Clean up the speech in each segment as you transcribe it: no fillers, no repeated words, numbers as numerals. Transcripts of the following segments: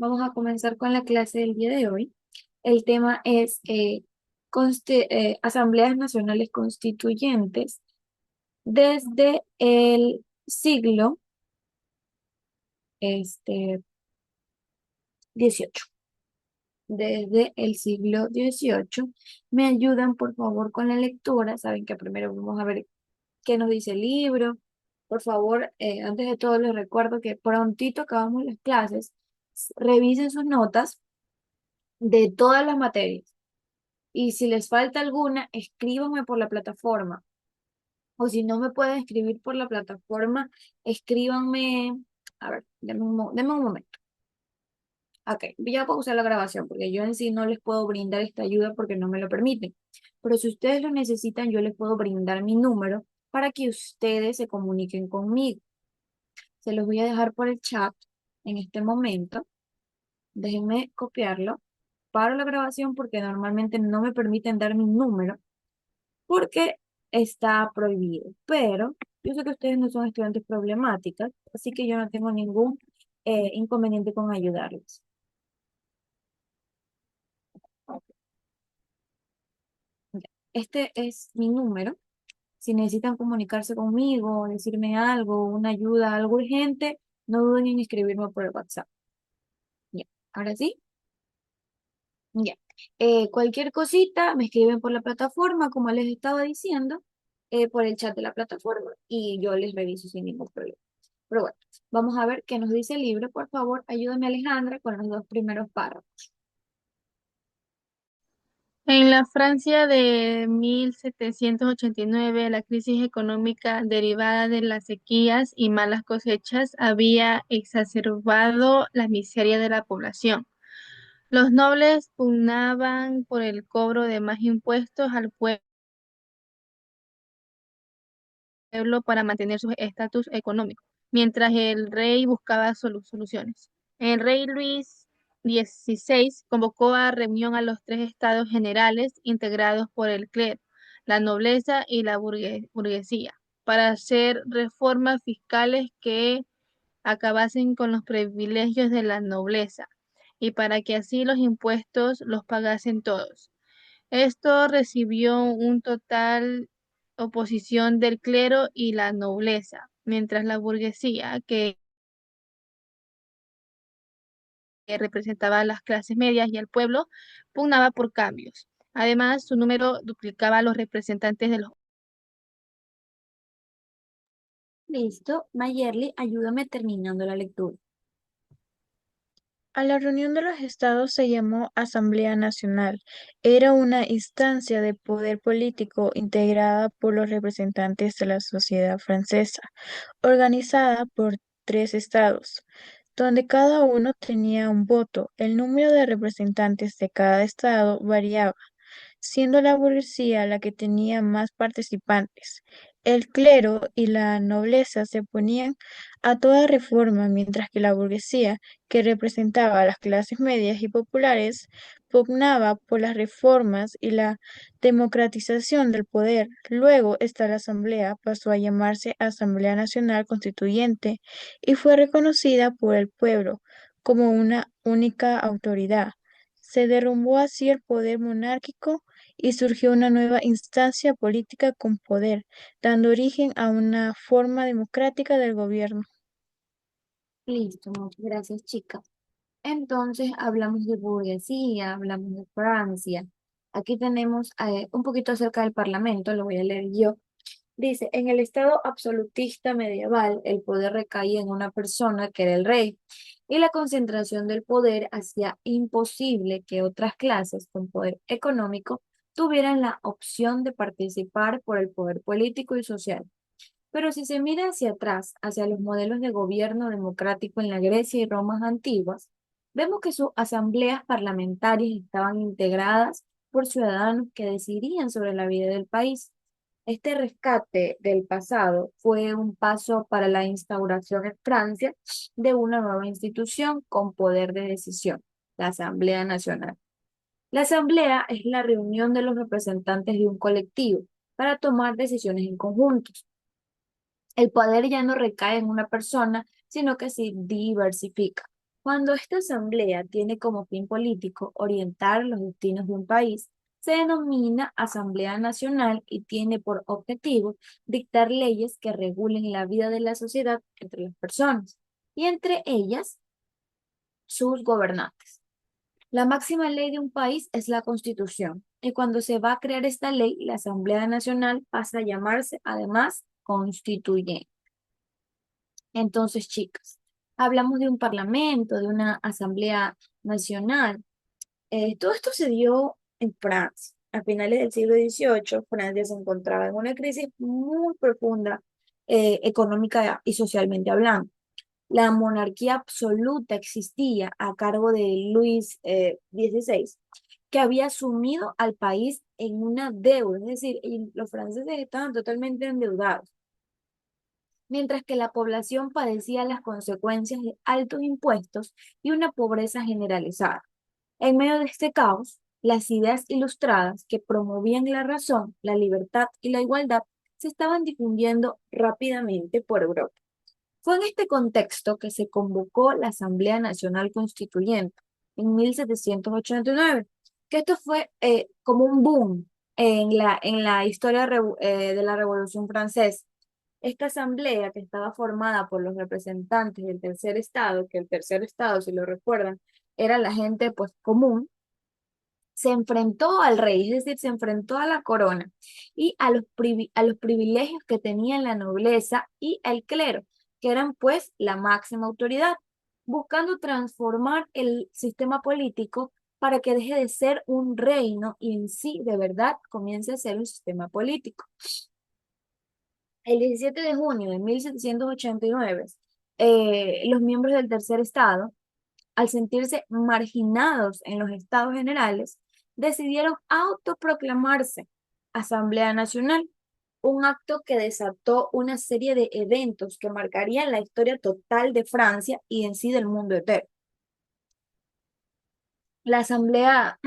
Vamos a comenzar con la clase del día de hoy. El tema es asambleas nacionales constituyentes desde el siglo este, XVIII. Desde el siglo XVIII. ¿Me ayudan, por favor, con la lectura? Saben que primero vamos a ver qué nos dice el libro. Por favor, antes de todo les recuerdo que prontito acabamos las clases. Revisen sus notas de todas las materias. Y si les falta alguna, escríbanme por la plataforma. O si no me pueden escribir por la plataforma, escríbanme. A ver, denme un momento. Ok, voy a pausar la grabación porque yo en sí no les puedo brindar esta ayuda porque no me lo permiten. Pero si ustedes lo necesitan, yo les puedo brindar mi número para que ustedes se comuniquen conmigo. Se los voy a dejar por el chat en este momento. Déjenme copiarlo. Paro la grabación porque normalmente no me permiten dar mi número porque está prohibido. Pero yo sé que ustedes no son estudiantes problemáticas, así que yo no tengo ningún inconveniente con ayudarles. Ok, ya. Este es mi número. Si necesitan comunicarse conmigo, decirme algo, una ayuda, algo urgente, no duden en escribirme por el WhatsApp. Ya. Ahora sí, ya. Cualquier cosita, me escriben por la plataforma, como les estaba diciendo, por el chat de la plataforma y yo les reviso sin ningún problema. Pero bueno, vamos a ver qué nos dice el libro. Por favor, ayúdame Alejandra con los dos primeros párrafos. En la Francia de 1789, la crisis económica derivada de las sequías y malas cosechas había exacerbado la miseria de la población. Los nobles pugnaban por el cobro de más impuestos al pueblo para mantener su estatus económico, mientras el rey buscaba soluciones. El rey Luis XVI convocó a reunión a los tres estados generales integrados por el clero, la nobleza y la burguesía, para hacer reformas fiscales que acabasen con los privilegios de la nobleza y para que así los impuestos los pagasen todos. Esto recibió un total oposición del clero y la nobleza, mientras la burguesía, que representaba a las clases medias y al pueblo, pugnaba por cambios. Además, su número duplicaba a los representantes de los... Listo, Mayerly, ayúdame terminando la lectura. A la reunión de los estados se llamó Asamblea Nacional. Era una instancia de poder político integrada por los representantes de la sociedad francesa, organizada por tres estados, donde cada uno tenía un voto. El número de representantes de cada estado variaba, siendo la burguesía la que tenía más participantes. El clero y la nobleza se oponían a toda reforma, mientras que la burguesía, que representaba a las clases medias y populares, pugnaba por las reformas y la democratización del poder. Luego, esta la asamblea pasó a llamarse Asamblea Nacional Constituyente y fue reconocida por el pueblo como una única autoridad. Se derrumbó así el poder monárquico y surgió una nueva instancia política con poder, dando origen a una forma democrática del gobierno. Listo, muchas gracias, chica. Entonces, hablamos de burguesía, hablamos de Francia. Aquí tenemos un poquito acerca del Parlamento, lo voy a leer yo. Dice, en el estado absolutista medieval, el poder recaía en una persona que era el rey, y la concentración del poder hacía imposible que otras clases con poder económico tuvieran la opción de participar por el poder político y social. Pero si se mira hacia atrás, hacia los modelos de gobierno democrático en la Grecia y Roma antiguas, vemos que sus asambleas parlamentarias estaban integradas por ciudadanos que decidían sobre la vida del país. Este rescate del pasado fue un paso para la instauración en Francia de una nueva institución con poder de decisión, la Asamblea Nacional. La Asamblea es la reunión de los representantes de un colectivo para tomar decisiones en conjunto. El poder ya no recae en una persona, sino que se diversifica. Cuando esta asamblea tiene como fin político orientar los destinos de un país, se denomina Asamblea Nacional y tiene por objetivo dictar leyes que regulen la vida de la sociedad entre las personas y entre ellas sus gobernantes. La máxima ley de un país es la Constitución, y cuando se va a crear esta ley, la Asamblea Nacional pasa a llamarse además Constituyente. Entonces, chicas, hablamos de un parlamento, de una Asamblea Nacional. Todo esto se dio en Francia. A finales del siglo XVIII, Francia se encontraba en una crisis muy profunda, económica y socialmente hablando. La monarquía absoluta existía a cargo de Luis XVI, que había sumido al país en una deuda, es decir, los franceses estaban totalmente endeudados, mientras que la población padecía las consecuencias de altos impuestos y una pobreza generalizada. En medio de este caos, las ideas ilustradas que promovían la razón, la libertad y la igualdad se estaban difundiendo rápidamente por Europa. Fue en este contexto que se convocó la Asamblea Nacional Constituyente en 1789, que esto fue como un boom en la historia de la Revolución Francesa. Esta asamblea, que estaba formada por los representantes del tercer estado, que el tercer estado, si lo recuerdan, era la gente pues común, se enfrentó al rey, es decir, se enfrentó a la corona y a los privilegios que tenían la nobleza y el clero, que eran pues la máxima autoridad, buscando transformar el sistema político para que deje de ser un reino y en sí de verdad comience a ser un sistema político. El 17 de junio de 1789, los miembros del tercer estado, al sentirse marginados en los estados generales, decidieron autoproclamarse Asamblea Nacional, un acto que desató una serie de eventos que marcarían la historia total de Francia y en sí del mundo entero. La Asamblea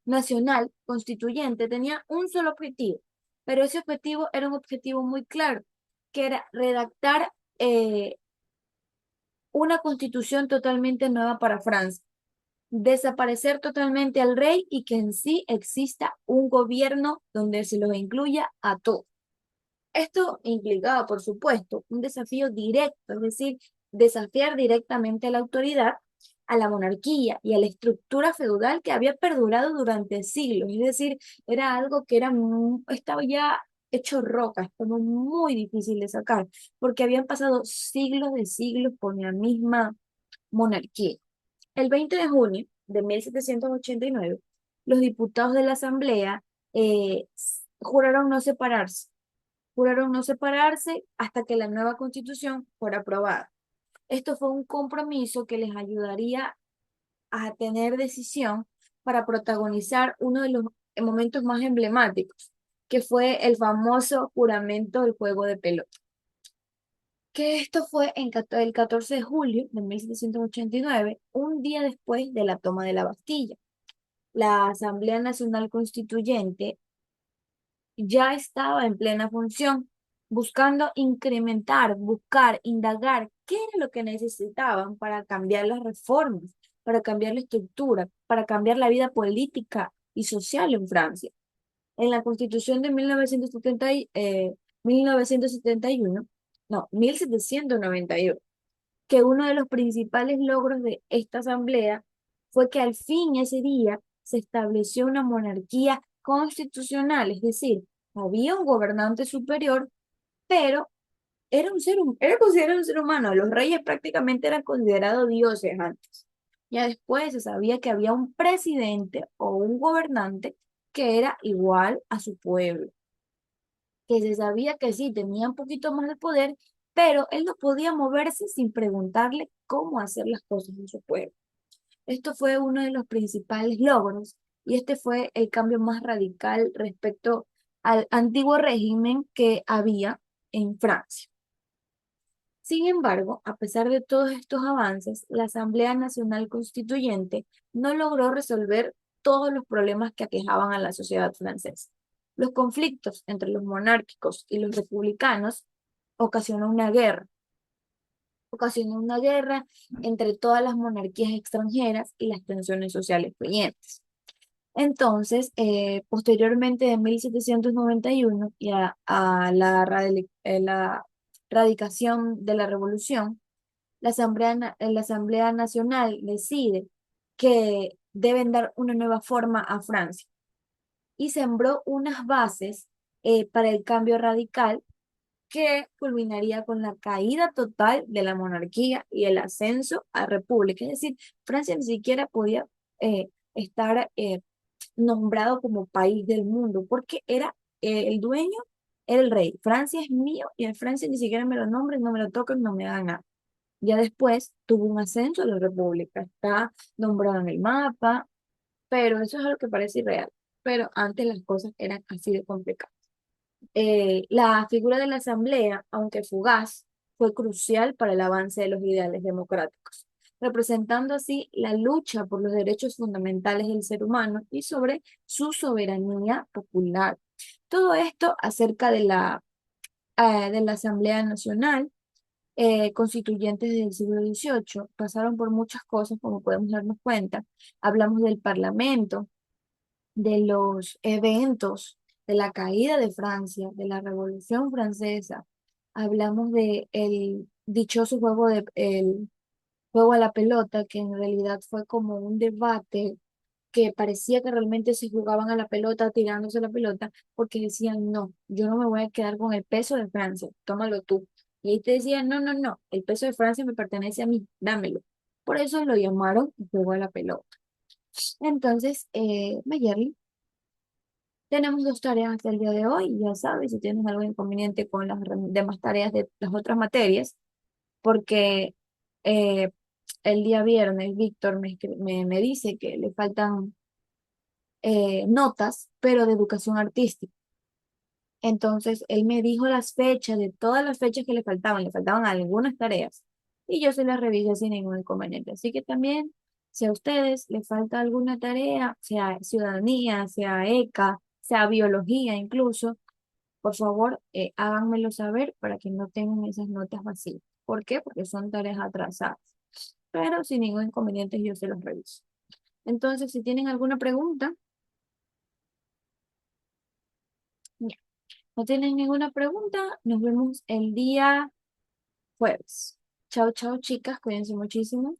Nacional Constituyente tenía un solo objetivo, pero ese objetivo era un objetivo muy claro, que era redactar una constitución totalmente nueva para Francia, desaparecer totalmente al rey y que en sí exista un gobierno donde se los incluya a todos. Esto implicaba, por supuesto, un desafío directo, es decir, desafiar directamente a la autoridad, a la monarquía y a la estructura feudal que había perdurado durante siglos. Es decir, era algo que estaba ya hecho roca, como muy difícil de sacar, porque habían pasado siglos de siglos con la misma monarquía. El 20 de junio de 1789, los diputados de la Asamblea juraron no separarse. Juraron no separarse hasta que la nueva constitución fuera aprobada. Esto fue un compromiso que les ayudaría a tener decisión para protagonizar uno de los momentos más emblemáticos, que fue el famoso juramento del juego de pelota. Que esto fue el 14 de julio de 1789, un día después de la toma de la Bastilla. La Asamblea Nacional Constituyente ya estaba en plena función, buscando incrementar, buscar, indagar qué era lo que necesitaban para cambiar las reformas, para cambiar la estructura, para cambiar la vida política y social en Francia. En la Constitución de 1971, no, 1791, que uno de los principales logros de esta asamblea fue que al fin ese día se estableció una monarquía constitucional, es decir, había un gobernante superior, pero era considerado un ser humano. Los reyes prácticamente eran considerados dioses antes. Ya después se sabía que había un presidente o un gobernante que era igual a su pueblo, que se sabía que sí, tenía un poquito más de poder, pero él no podía moverse sin preguntarle cómo hacer las cosas en su pueblo. Esto fue uno de los principales logros y este fue el cambio más radical respecto al antiguo régimen que había en Francia. Sin embargo, a pesar de todos estos avances, la Asamblea Nacional Constituyente no logró resolver todos los problemas que aquejaban a la sociedad francesa. Los conflictos entre los monárquicos y los republicanos ocasionó una guerra ocasionó una guerra entre todas las monarquías extranjeras y las tensiones sociales fluyentes. Entonces, posteriormente de 1791 y a la radicación de la revolución, la Asamblea Nacional decide que deben dar una nueva forma a Francia y sembró unas bases para el cambio radical que culminaría con la caída total de la monarquía y el ascenso a república. Es decir, Francia ni siquiera podía estar nombrado como país del mundo, porque era el dueño, era el rey. Francia es mío y en Francia ni siquiera me lo nombren, no me lo toquen, no me hagan nada. Ya después tuvo un ascenso a la república, está nombrado en el mapa, pero eso es algo que parece irreal. Pero antes las cosas eran así de complicadas. La figura de la asamblea, aunque fugaz, fue crucial para el avance de los ideales democráticos, representando así la lucha por los derechos fundamentales del ser humano y sobre su soberanía popular. Todo esto acerca de la Asamblea Nacional, constituyentes del siglo XVIII, pasaron por muchas cosas, como podemos darnos cuenta. Hablamos del Parlamento, de los eventos, de la caída de Francia, de la Revolución Francesa. Hablamos de el dichoso el juego a la pelota, que en realidad fue como un debate que parecía que realmente se jugaban a la pelota, tirándose la pelota, porque decían, no, yo no me voy a quedar con el peso de Francia, tómalo tú. Y ahí te decían, no, no, no, el peso de Francia me pertenece a mí, dámelo. Por eso lo llamaron el juego a la pelota. Entonces, Mayerly, tenemos dos tareas hasta el día de hoy. Ya sabes, si tienes algún inconveniente con las demás tareas de las otras materias, porque eh, el día viernes Víctor me dice que le faltan notas, pero de educación artística. Entonces, él me dijo las fechas de todas las fechas que le faltaban algunas tareas, y yo se las revisé sin ningún inconveniente. Así que también, si a ustedes les falta alguna tarea, sea ciudadanía, sea ECA, sea biología incluso, por favor, háganmelo saber para que no tengan esas notas vacías. ¿Por qué? Porque son tareas atrasadas. Pero sin ningún inconveniente yo se los reviso. Entonces, si tienen alguna pregunta, ya. No tienen ninguna pregunta, nos vemos el día jueves. Chao, chao, chicas, cuídense muchísimo.